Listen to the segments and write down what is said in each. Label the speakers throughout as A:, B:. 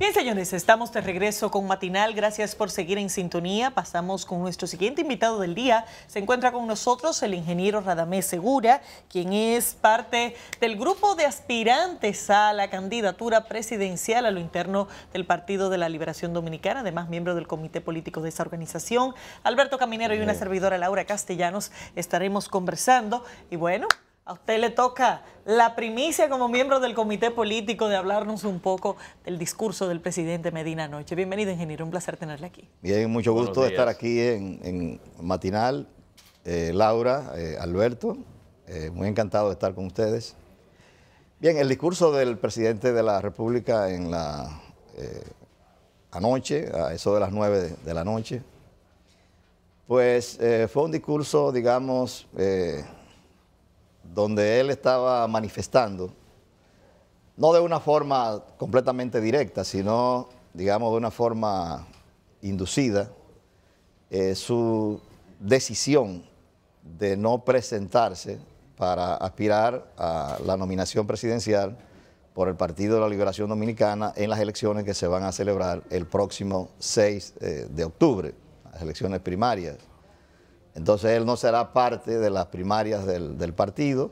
A: Bien, señores, estamos de regreso con Matinal. Gracias por seguir en sintonía. Pasamos con nuestro siguiente invitado del día. Se encuentra con nosotros el ingeniero Radamés Segura, quien es parte del grupo de aspirantes a la candidatura presidencial a lo interno del Partido de la Liberación Dominicana, además miembro del comité político de esa organización. Alberto Caminero y una servidora, Laura Castellanos, estaremos conversando. Y bueno, a usted le toca la primicia como miembro del comité político de hablarnos un poco del discurso del presidente Medina anoche. Bienvenido, ingeniero, un placer tenerle aquí.
B: Bien, mucho gusto de estar aquí en Matinal. Laura, Alberto, muy encantado de estar con ustedes. Bien, el discurso del presidente de la República anoche, a eso de las 9 de la noche, pues fue un discurso, digamos, donde él estaba manifestando, no de una forma completamente directa, sino, digamos, de una forma inducida, su decisión de no presentarse para aspirar a la nominación presidencial por el Partido de la Liberación Dominicana en las elecciones que se van a celebrar el próximo 6 de octubre, las elecciones primarias. Entonces él no será parte de las primarias del partido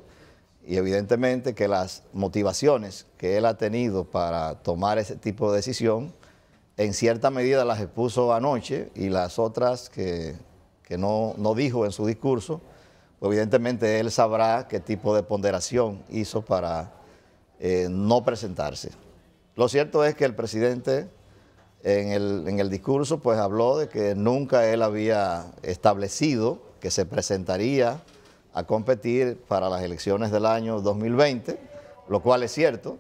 B: y evidentemente que las motivaciones que él ha tenido para tomar ese tipo de decisión, en cierta medida las expuso anoche y las otras que no dijo en su discurso, pues evidentemente él sabrá qué tipo de ponderación hizo para no presentarse. Lo cierto es que el presidente en el discurso pues habló de que nunca él había establecido que se presentaría a competir para las elecciones del año 2020, lo cual es cierto,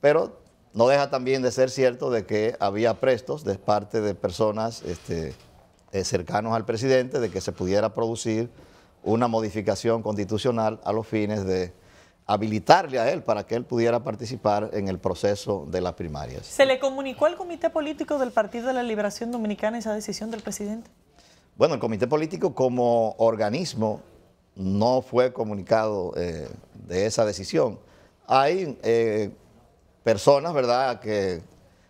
B: pero no deja también de ser cierto de que había prestos de parte de personas cercanos al presidente de que se pudiera producir una modificación constitucional a los fines de habilitarle a él para que él pudiera participar en el proceso de las primarias.
A: ¿Se le comunicó al comité político del Partido de la Liberación Dominicana esa decisión del presidente?
B: Bueno, el comité político como organismo no fue comunicado de esa decisión. Hay personas, ¿verdad?, que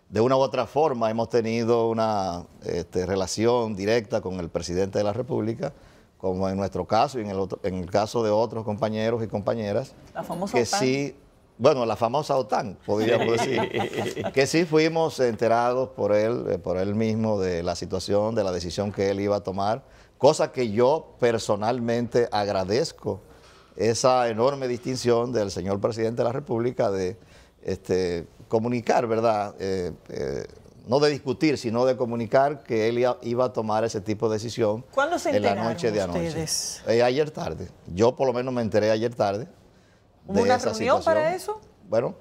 B: de una u otra forma hemos tenido una relación directa con el presidente de la República, como en nuestro caso y en el caso de otros compañeros y compañeras.
A: La famosa
B: que
A: OTAN.
B: Sí, bueno, la famosa OTAN, podríamos decir, que sí fuimos enterados por él mismo de la situación, de la decisión que él iba a tomar, cosa que yo personalmente agradezco, esa enorme distinción del señor presidente de la República de comunicar, ¿verdad?, no de discutir, sino de comunicar que él iba a tomar ese tipo de decisión.
A: ¿Cuándo se enteraron
B: en la noche de anoche?
A: Ustedes?
B: Ayer tarde. Yo por lo menos me enteré ayer tarde.
A: ¿Hubo una reunión para eso?
B: Bueno,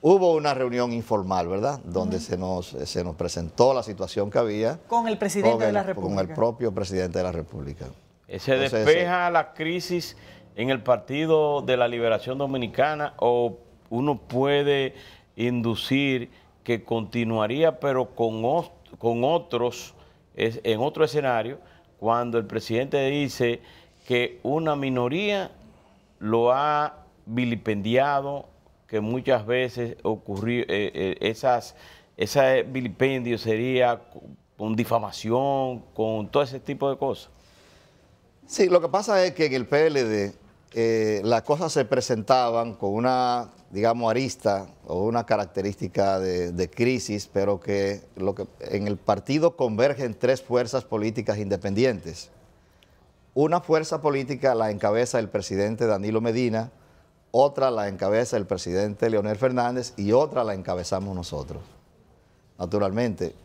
B: hubo una reunión informal, ¿verdad?, donde se nos presentó la situación que había.
A: Con el presidente de la República.
B: Con el propio presidente de la República.
C: ¿Se despeja la crisis en el Partido de la Liberación Dominicana o uno puede inducir que continuaría, pero con otros, en otro escenario, cuando el presidente dice que una minoría lo ha vilipendiado, que muchas veces ocurrió, ese vilipendio sería con difamación, con todo ese tipo de cosas?
B: Sí, lo que pasa es que en el PLD las cosas se presentaban con una, digamos, arista o una característica de crisis, pero que en el partido convergen tres fuerzas políticas independientes. Una fuerza política la encabeza el presidente Danilo Medina, otra la encabeza el presidente Leonel Fernández y otra la encabezamos nosotros. Naturalmente,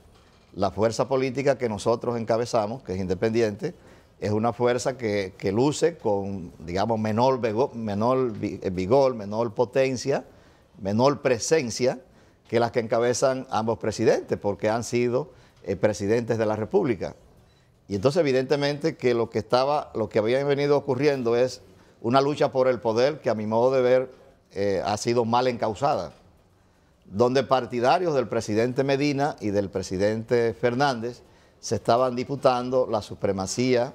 B: la fuerza política que nosotros encabezamos, que es independiente, es una fuerza que luce con, digamos, menor vigor, menor potencia, menor presencia que las que encabezan ambos presidentes, porque han sido presidentes de la República. Y entonces, evidentemente, que lo que había venido ocurriendo es una lucha por el poder que, a mi modo de ver, ha sido mal encausada, donde partidarios del presidente Medina y del presidente Fernández se estaban disputando la supremacía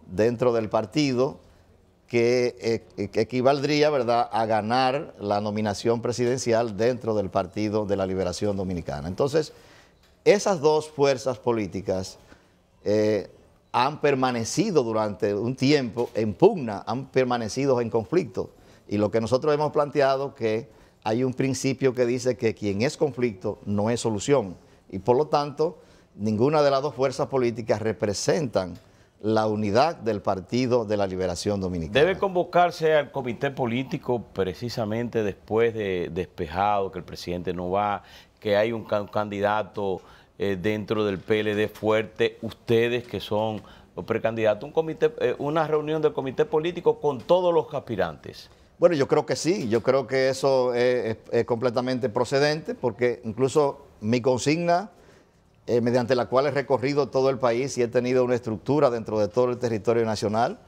B: dentro del partido, que equivaldría, ¿verdad?, a ganar la nominación presidencial dentro del Partido de la Liberación Dominicana. Entonces, esas dos fuerzas políticas han permanecido durante un tiempo en pugna, han permanecido en conflicto. Y lo que nosotros hemos planteado que hay un principio que dice que quien es conflicto no es solución. Y por lo tanto, ninguna de las dos fuerzas políticas representan la unidad del Partido de la Liberación Dominicana.
C: ¿Debe convocarse al comité político precisamente después de despejado, que el presidente no va, que hay un candidato dentro del PLD fuerte, ustedes que son los precandidatos, una reunión del comité político con todos los aspirantes?
B: Bueno, yo creo que sí, yo creo que eso es completamente procedente, porque incluso mi consigna, mediante la cual he recorrido todo el país y he tenido una estructura dentro de todo el territorio nacional,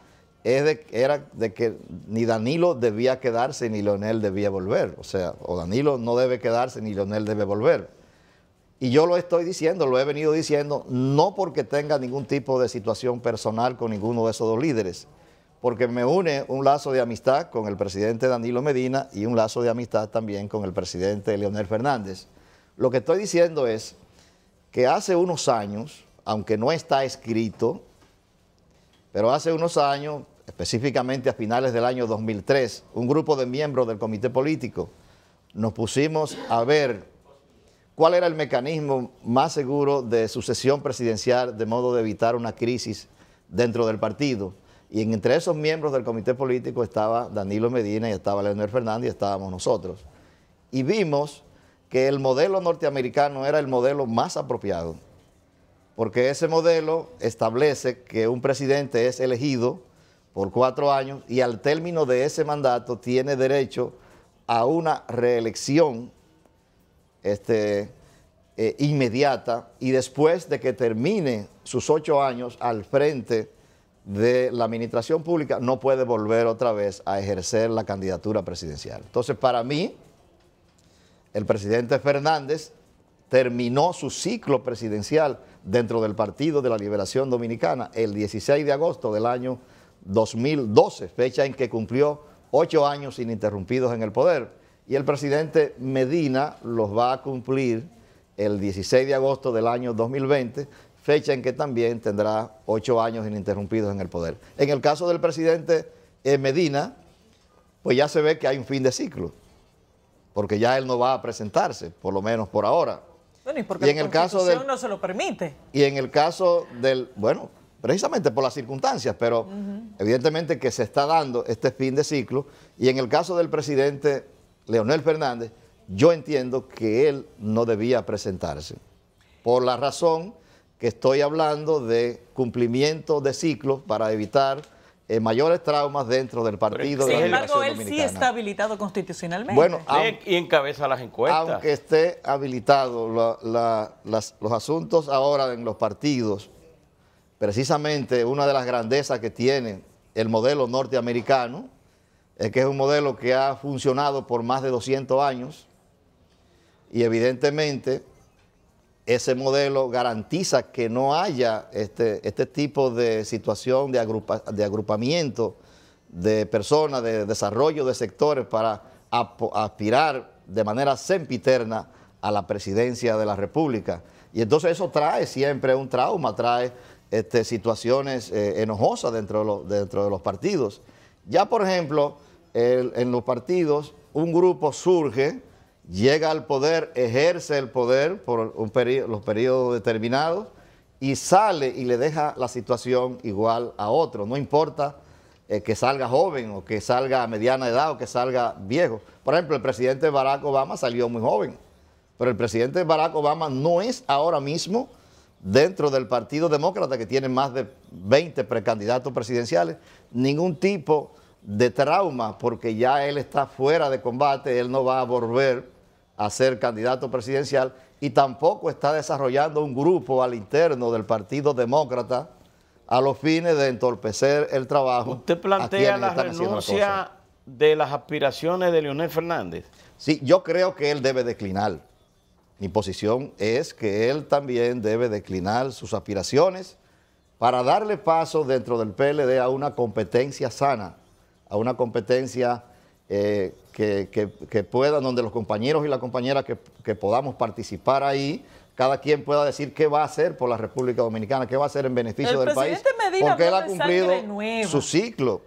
B: era de que ni Danilo debía quedarse ni Leonel debía volver. O sea, o Danilo no debe quedarse ni Leonel debe volver. Y yo lo estoy diciendo, lo he venido diciendo, no porque tenga ningún tipo de situación personal con ninguno de esos dos líderes, porque me une un lazo de amistad con el presidente Danilo Medina y un lazo de amistad también con el presidente Leonel Fernández. Lo que estoy diciendo es que hace unos años, aunque no está escrito, pero hace unos años, específicamente a finales del año 2003, un grupo de miembros del comité político nos pusimos a ver cuál era el mecanismo más seguro de sucesión presidencial de modo de evitar una crisis dentro del partido. Y entre esos miembros del comité político estaba Danilo Medina y estaba Leonel Fernández y estábamos nosotros. Y vimos que el modelo norteamericano era el modelo más apropiado, porque ese modelo establece que un presidente es elegido por 4 años y al término de ese mandato tiene derecho a una reelección inmediata, y después de que termine sus 8 años al frente de la administración pública no puede volver otra vez a ejercer la candidatura presidencial. Entonces, para mí, el presidente Fernández terminó su ciclo presidencial dentro del Partido de la Liberación Dominicana el 16 de agosto del año 2012, fecha en que cumplió 8 años ininterrumpidos en el poder. Y el presidente Medina los va a cumplir el 16 de agosto del año 2020, fecha en que también tendrá 8 años ininterrumpidos en el poder. En el caso del presidente Medina, pues ya se ve que hay un fin de ciclo, porque ya él no va a presentarse, por lo menos por ahora.
A: Bueno, y porque la Constitución no se lo permite.
B: Y en el caso del, bueno, precisamente por las circunstancias, pero evidentemente que se está dando este fin de ciclo, y en el caso del presidente Leonel Fernández, yo entiendo que él no debía presentarse, por la razón que estoy hablando de cumplimiento de ciclos para evitar mayores traumas dentro del Partido de la Liberación Dominicana. Sin embargo,
A: él sí está habilitado constitucionalmente.
B: Bueno,
C: y encabeza las encuestas.
B: Aunque esté habilitado, los asuntos ahora en los partidos, precisamente una de las grandezas que tiene el modelo norteamericano es que es un modelo que ha funcionado por más de 200 años y evidentemente ese modelo garantiza que no haya este tipo de situación de agrupamiento de personas, de desarrollo de sectores para aspirar de manera sempiterna a la presidencia de la República. Y entonces eso trae siempre un trauma, trae situaciones enojosas dentro de los partidos. Ya, por ejemplo, en los partidos un grupo surge, llega al poder, ejerce el poder por los periodos determinados y sale y le deja la situación igual a otro. No importa que salga joven o que salga a mediana edad o que salga viejo. Por ejemplo, el presidente Barack Obama salió muy joven, pero el presidente Barack Obama no es ahora mismo dentro del Partido Demócrata, que tiene más de 20 precandidatos presidenciales, ningún tipo de trauma, porque ya él está fuera de combate, él no va a volver a ser candidato presidencial y tampoco está desarrollando un grupo al interno del Partido Demócrata a los fines de entorpecer el trabajo.
C: ¿Usted plantea la renuncia de las aspiraciones de Leonel Fernández?
B: Sí, yo creo que él debe declinar. Mi posición es que él también debe declinar sus aspiraciones para darle paso dentro del PLD a una competencia sana a una competencia que pueda, donde los compañeros y las compañeras que podamos participar ahí, cada quien pueda decir qué va a hacer por la República Dominicana, qué va a hacer en beneficio del país, porque él ha cumplido su ciclo.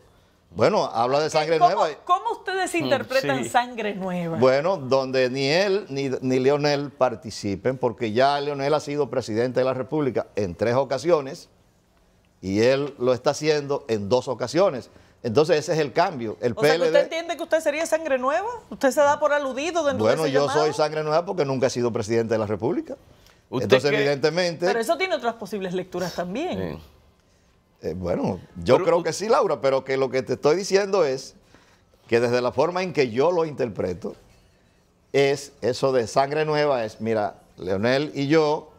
B: Bueno, habla de sangre nueva.
A: ¿Cómo ustedes interpretan sangre nueva?
B: Bueno, donde ni él ni Leonel participen, porque ya Leonel ha sido presidente de la República en 3 ocasiones y él lo está haciendo en 2 ocasiones. Entonces ese es el cambio. El
A: o sea,
B: PLD,
A: ¿usted entiende que usted sería sangre nueva? ¿Usted se da por aludido dentro de ese
B: bueno, yo
A: llamado?
B: soy sangre nueva porque nunca he sido presidente de la República. Entonces, evidentemente...
A: Pero eso tiene otras posibles lecturas también.
B: Bueno, yo creo que sí, Laura, pero que lo que te estoy diciendo es que desde la forma en que yo lo interpreto, es eso de sangre nueva, es, mira, Leonel y yo,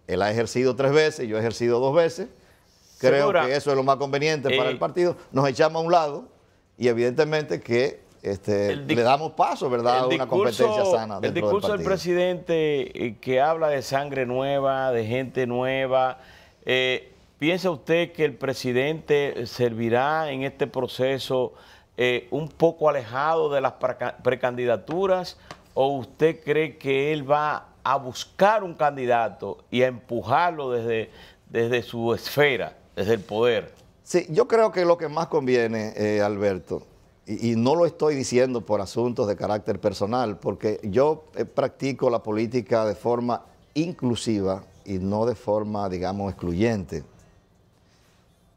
B: él ha ejercido 3 veces, yo he ejercido 2 veces, creo que eso es lo más conveniente para el partido, nos echamos a un lado y evidentemente que le damos paso, ¿verdad?, a una competencia sana.
C: El discurso del presidente que habla de sangre nueva, de gente nueva, ¿piensa usted que el presidente servirá en este proceso un poco alejado de las precandidaturas o usted cree que él va a buscar un candidato y a empujarlo desde su esfera, desde el poder?
B: Sí, yo creo que lo que más conviene, Alberto, y no lo estoy diciendo por asuntos de carácter personal, porque yo practico la política de forma inclusiva y no de forma, digamos, excluyente.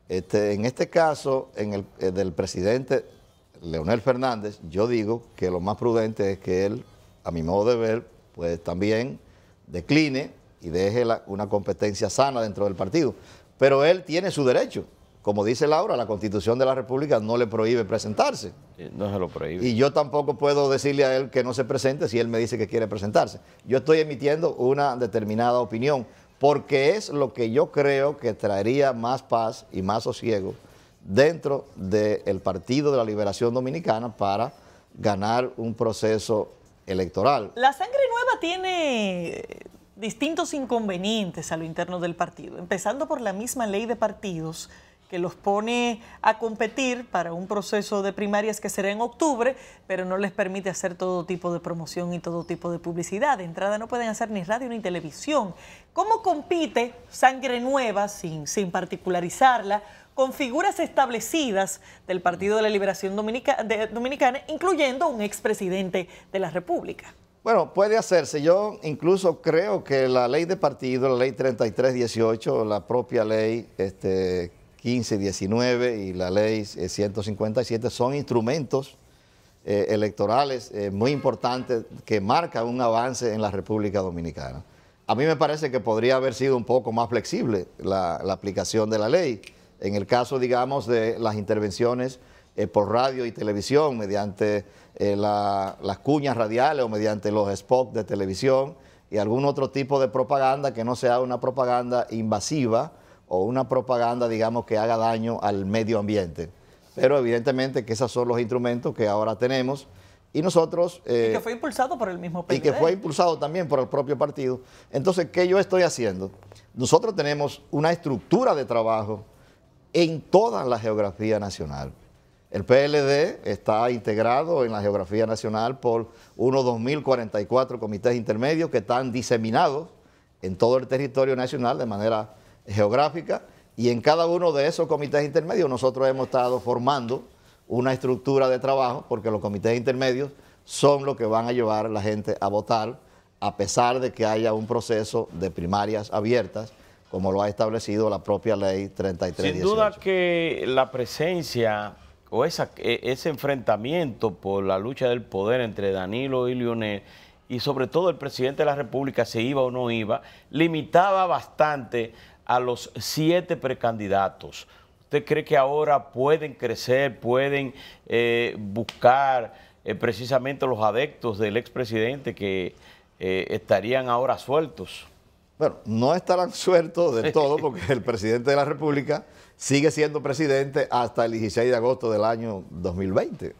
B: En este caso, del presidente Leonel Fernández, yo digo que lo más prudente es que él, a mi modo de ver, pues también decline y deje una competencia sana dentro del partido. Pero él tiene su derecho. Como dice Laura, la Constitución de la República no le prohíbe presentarse.
C: No se lo prohíbe.
B: Y yo tampoco puedo decirle a él que no se presente si él me dice que quiere presentarse. Yo estoy emitiendo una determinada opinión, porque es lo que yo creo que traería más paz y más sosiego dentro del Partido de la Liberación Dominicana para ganar un proceso electoral.
A: La sangre nueva tiene distintos inconvenientes a lo interno del partido, empezando por la misma ley de partidos que los pone a competir para un proceso de primarias que será en octubre, pero no les permite hacer todo tipo de promoción y todo tipo de publicidad. De entrada no pueden hacer ni radio ni televisión. ¿Cómo compite sangre nueva, sin particularizarla, con figuras establecidas del Partido de la Liberación Dominicana, incluyendo un expresidente de la República?
B: Bueno, puede hacerse. Yo incluso creo que la ley de partido, la ley 3318, la propia ley 1519 y la ley 157 son instrumentos electorales muy importantes que marcan un avance en la República Dominicana. A mí me parece que podría haber sido un poco más flexible la aplicación de la ley en el caso, digamos, de las intervenciones por radio y televisión mediante las cuñas radiales o mediante los spots de televisión y algún otro tipo de propaganda que no sea una propaganda invasiva o una propaganda, digamos, que haga daño al medio ambiente. Pero evidentemente que esos son los instrumentos que ahora tenemos y nosotros...
A: y que fue impulsado por el mismo PLD.
B: Y que fue impulsado también por el propio partido. Entonces, ¿qué yo estoy haciendo? Nosotros tenemos una estructura de trabajo en toda la geografía nacional. El PLD está integrado en la geografía nacional por unos 2.044 comités intermedios que están diseminados en todo el territorio nacional de manera geográfica y en cada uno de esos comités intermedios nosotros hemos estado formando una estructura de trabajo porque los comités intermedios son los que van a llevar a la gente a votar a pesar de que haya un proceso de primarias abiertas como lo ha establecido la propia ley 3318.
C: Sin duda que la presencia o ese enfrentamiento por la lucha del poder entre Danilo y Leonel y sobre todo el presidente de la República, se iba o no iba, limitaba bastante a los 7 precandidatos. ¿Usted cree que ahora pueden crecer, pueden buscar precisamente los adeptos del expresidente que estarían ahora sueltos?
B: Bueno, no estarán sueltos del todo porque el presidente de la República sigue siendo presidente hasta el 16 de agosto del año 2020. O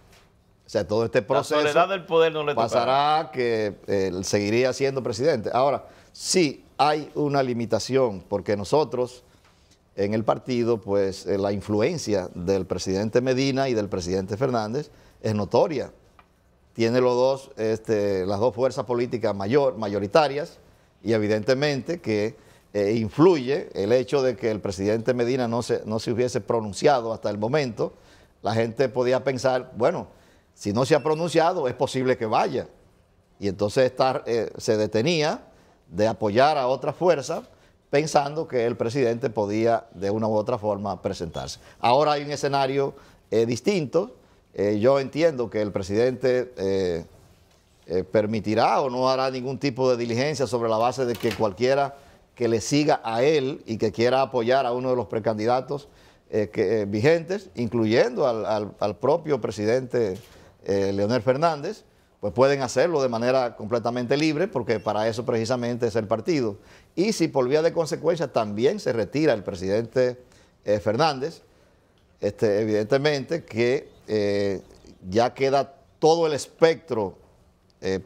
B: sea, todo este proceso...
C: La soledad del poder no le
B: pasará que él seguiría siendo presidente. Ahora, sí hay una limitación porque nosotros en el partido, pues la influencia del presidente Medina y del presidente Fernández es notoria. Tiene las dos fuerzas políticas mayoritarias y evidentemente que influye el hecho de que el presidente Medina no se hubiese pronunciado hasta el momento. La gente podía pensar, bueno, si no se ha pronunciado es posible que vaya. Y entonces se detenía de apoyar a otra fuerza pensando que el presidente podía de una u otra forma presentarse. Ahora hay un escenario distinto. Yo entiendo que el presidente permitirá o no hará ningún tipo de diligencia sobre la base de que cualquiera que le siga a él y que quiera apoyar a uno de los precandidatos vigentes, incluyendo al propio presidente Leonel Fernández, pues pueden hacerlo de manera completamente libre, porque para eso precisamente es el partido. Y si por vía de consecuencia también se retira el presidente Fernández, evidentemente que ya queda todo el espectro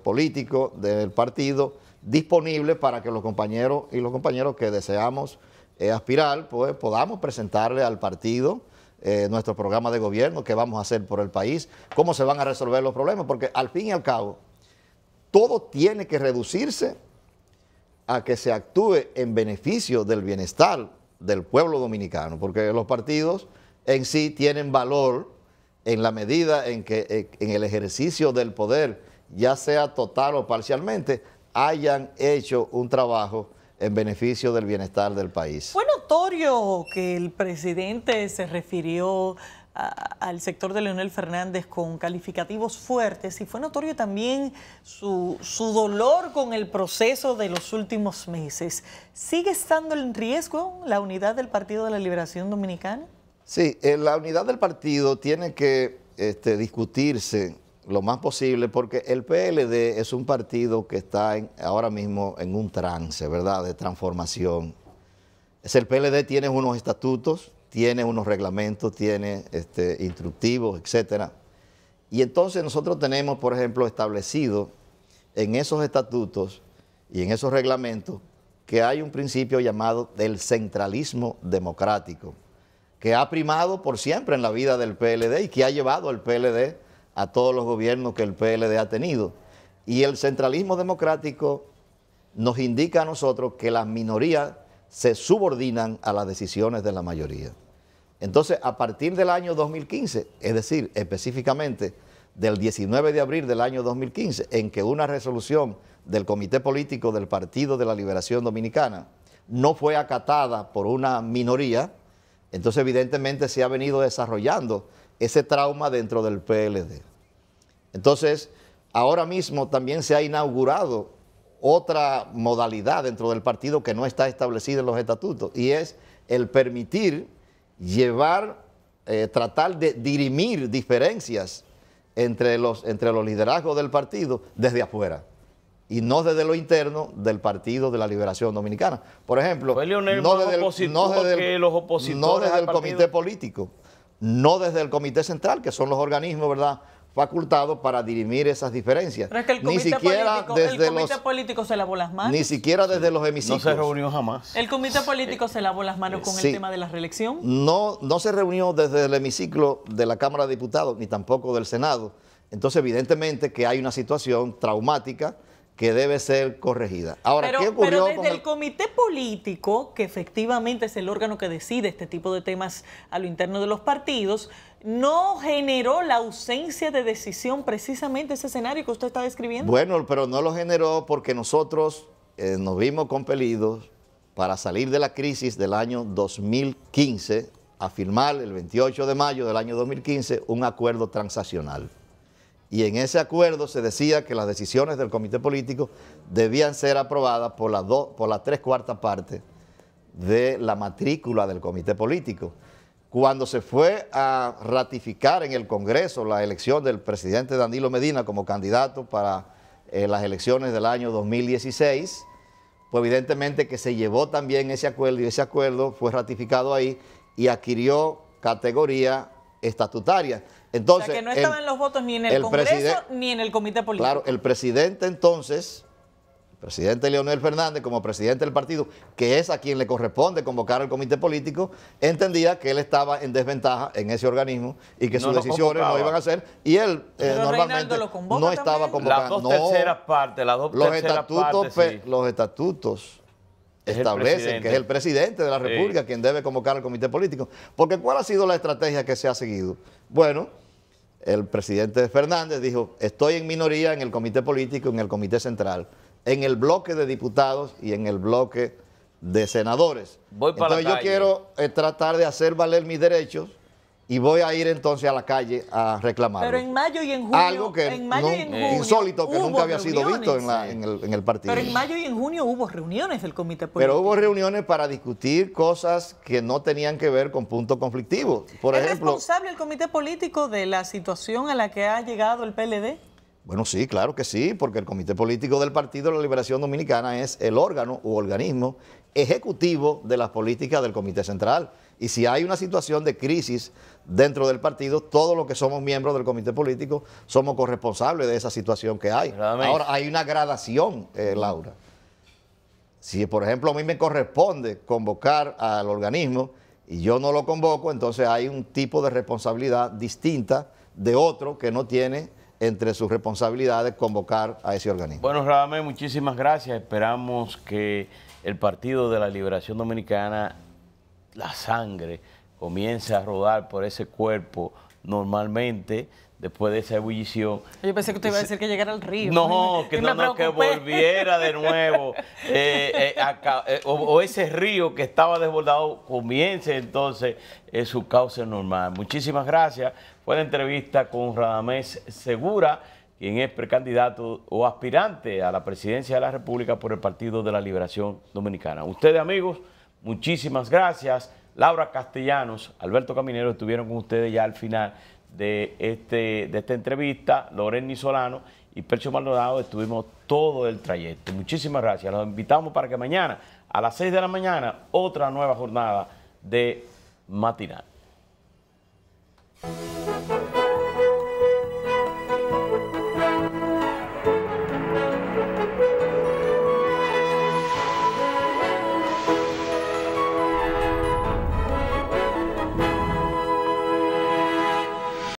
B: político del partido disponible para que los compañeros que deseamos aspirar, pues podamos presentarle al partido nuestro programa de gobierno, qué vamos a hacer por el país, cómo se van a resolver los problemas, porque al fin y al cabo todo tiene que reducirse a que se actúe en beneficio del bienestar del pueblo dominicano, porque los partidos en sí tienen valor en la medida en que en el ejercicio del poder, ya sea total o parcialmente, hayan hecho un trabajo en beneficio del bienestar del país.
A: Fue notorio que el presidente se refirió al sector de Leonel Fernández con calificativos fuertes y fue notorio también su dolor con el proceso de los últimos meses. ¿Sigue estando en riesgo la unidad del Partido de la Liberación Dominicana?
B: Sí, la unidad del partido tiene que discutirse lo más posible, porque el PLD es un partido que está ahora mismo en un trance, ¿verdad?, de transformación. El PLD tiene unos estatutos, tiene unos reglamentos, tiene instructivos, etcétera. Y entonces nosotros tenemos, por ejemplo, establecido en esos estatutos y en esos reglamentos que hay un principio llamado del centralismo democrático, que ha primado por siempre en la vida del PLD y que ha llevado al PLD a todos los gobiernos que el PLD ha tenido. Y el centralismo democrático nos indica a nosotros que las minorías se subordinan a las decisiones de la mayoría. Entonces, a partir del año 2015, es decir, específicamente del 19 de abril del año 2015, en que una resolución del Comité Político del Partido de la Liberación Dominicana no fue acatada por una minoría, entonces evidentemente se ha venido desarrollando ese trauma dentro del PLD. Entonces, ahora mismo también se ha inaugurado otra modalidad dentro del partido que no está establecida en los estatutos, y es el permitir tratar de dirimir diferencias entre los liderazgos del partido desde afuera, y no desde lo interno del Partido de la Liberación Dominicana. Por ejemplo, no desde el comité político, no desde el comité central, que son los organismos, ¿verdad?, facultados para dirimir esas diferencias.
A: Pero es que el comité político se lavó las manos.
B: Ni siquiera desde los hemiciclos.
C: No se reunió jamás.
A: ¿El comité político se lavó las manos con el tema de la reelección?
B: No se reunió desde el hemiciclo de la Cámara de Diputados, ni tampoco del Senado. Entonces, evidentemente que hay una situación traumática que debe ser corregida. Ahora, ¿qué ocurrió
A: pero desde el comité político, que efectivamente es el órgano que decide este tipo de temas a lo interno de los partidos, no generó la ausencia de decisión precisamente ese escenario que usted está describiendo?
B: Bueno, pero no lo generó porque nosotros nos vimos compelidos para salir de la crisis del año 2015 a firmar el 28 de mayo del año 2015 un acuerdo transaccional. Y en ese acuerdo se decía que las decisiones del comité político debían ser aprobadas por las 3/4 partes de la matrícula del comité político. Cuando se fue a ratificar en el Congreso la elección del presidente Danilo Medina como candidato para las elecciones del año 2016, pues evidentemente que se llevó también ese acuerdo, y ese acuerdo fue ratificado ahí y adquirió categoría estatutaria. Entonces,
A: o sea, que no estaban los votos ni en el Congreso ni en el comité político.
B: Claro, el presidente entonces presidente Leonel Fernández, como presidente del partido, que es a quien le corresponde convocar al comité político, entendía que él estaba en desventaja en ese organismo y que sus decisiones no iban a ser, y él normalmente no estaba convocando.
C: Las dos terceras partes,
B: los estatutos establecen que es el presidente de la República quien debe convocar al comité político. Porque ¿cuál ha sido la estrategia que se ha seguido? Bueno, el presidente Fernández dijo, estoy en minoría en el comité político, en el comité central, en el bloque de diputados y en el bloque de senadores. Entonces yo quiero tratar de hacer valer mis derechos y voy a ir entonces a la calle a reclamarlo.
A: Pero en mayo y en junio...
B: Algo que insólito, que nunca había sido visto en el partido.
A: Pero en mayo y en junio hubo reuniones del comité político.
B: Pero hubo reuniones para discutir cosas que no tenían que ver con puntos conflictivos. Por ejemplo,
A: ¿es responsable el comité político de la situación a la que ha llegado el PLD?
B: Bueno, sí, claro que sí, porque el Comité Político del Partido de la Liberación Dominicana es el órgano u organismo ejecutivo de las políticas del Comité Central. Y si hay una situación de crisis dentro del partido, todos los que somos miembros del Comité Político somos corresponsables de esa situación que hay. Ahora, hay una gradación, Laura. Si, por ejemplo, a mí me corresponde convocar al organismo y yo no lo convoco, entonces hay un tipo de responsabilidad distinta de otro que no tiene entre sus responsabilidades convocar a ese organismo.
C: Bueno, Radamés, muchísimas gracias. Esperamos que el Partido de la Liberación Dominicana, la sangre, comience a rodar por ese cuerpo normalmente después de esa ebullición.
A: Yo pensé que usted iba a decir que llegara al río.
C: No, que volviera de nuevo o ese río que estaba desbordado comience entonces su cauce normal. Muchísimas gracias. Fue la entrevista con Radamés Segura, quien es precandidato o aspirante a la presidencia de la República por el Partido de la Liberación Dominicana. Ustedes, amigos, muchísimas gracias. Laura Castellanos, Alberto Caminero estuvieron con ustedes ya al final de esta entrevista. Loreni Solano y Percho Maldonado estuvimos todo el trayecto. Muchísimas gracias. Los invitamos para que mañana a las 6 de la mañana otra nueva jornada de Matinal.